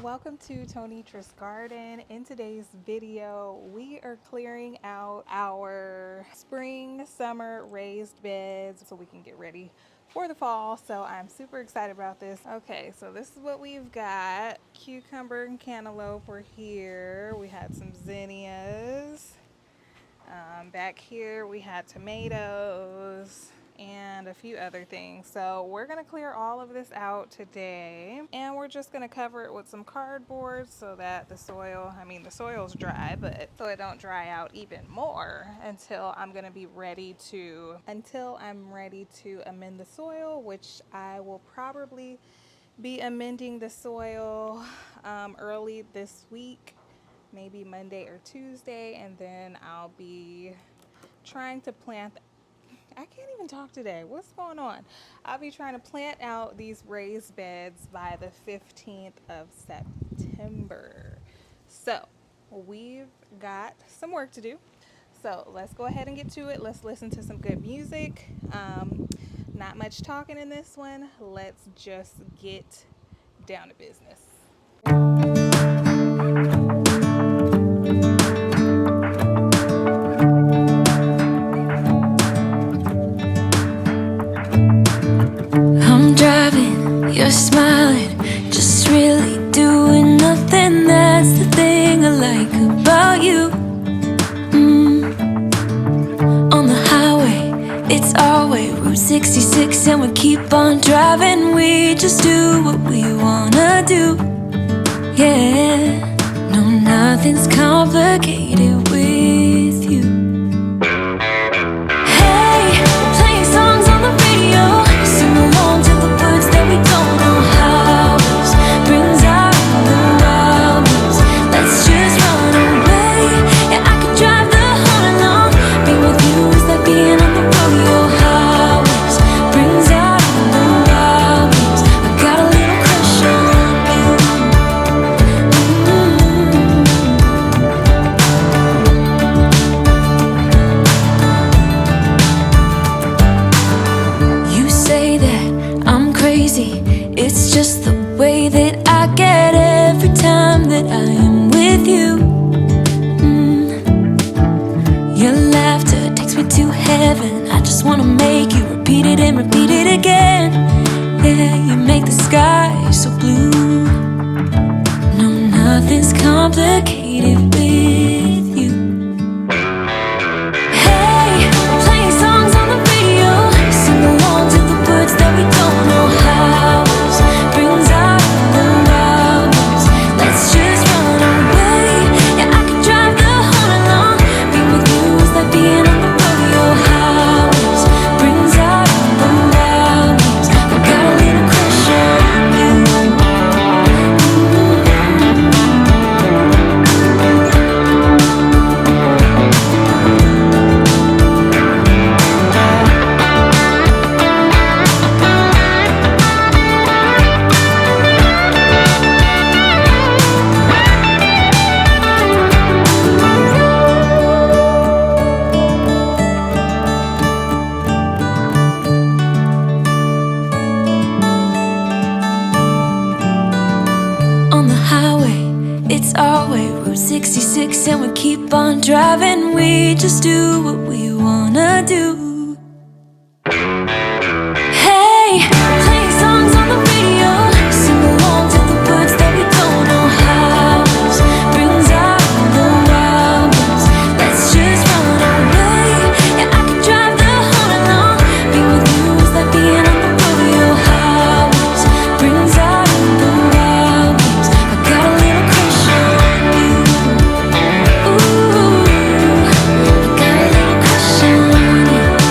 Welcome to Tonitra's Garden. In today's video, we are clearing out our spring, summer raised beds so we can get ready for the fall. So I'm super excited about this. Okay, so this is what we've got. Cucumber and cantaloupe were here. We had some zinnias. Back here we had tomatoes and a few other things. So we're gonna clear all of this out today, and we're just gonna cover it with some cardboard so that the soil's dry, but so it don't dry out even more until I'm ready to amend the soil, which I will probably be amending the soil early this week, maybe Monday or Tuesday, and then I'll be trying to plant. I can't even talk today. What's going on? I'll be trying to plant out these raised beds by the 15th of September. So we've got some work to do. So let's go ahead and get to it. Let's listen to some good music. Not much talking in this one. Let's just get down to business. I'm driving, you're smiling, just really doing nothing. That's the thing I like about you. On the highway, it's our way, Route 66, and we keep on driving. We just do what we wanna do. Yeah, no, nothing's complicated with you. Hey, playing songs on the radio, sing along to the words that we don't know how. This brings out the wildness. Let's just run away. Yeah, I could drive the whole night long. Being with you is like being on the rodeo highways. Brings out the wildness. I got a little crush on you. You say that I'm crazy. It's just the way that I get every time that I am with you. Your laughter takes me to heaven. I just wanna make you repeat it and repeat it again. Yeah, you make the sky so blue. No, nothing's complicated with you. Hey, playing songs on the radio, sing along to the words that we don't know how. This brings out the wildness. Let's just run away. Yeah, I could drive the whole night long. Being with you is like being on the rodeo highways. Brings out the wildness. I got a little crush on you. On the highway, it's our way, Route 66, and we keep on driving. We just do what we wanna do. Hey, playing songs on the radio, sing along to the words that we don't know how. This brings out the wildness. Let's just run away. Yeah, I could drive the whole night long. Being with you is like being on the rodeo highways. Brings out the wildness. I got a little crush on you. Ooh, I got a little crush on you.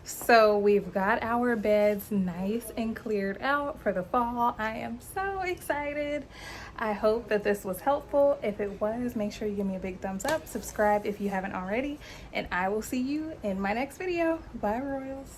So we've got our beds nice and cleared out for the fall. I am so excited. I hope that this was helpful. If it was, make sure you give me a big thumbs up, subscribe if you haven't already, and I will see you in my next video. Bye, Royals.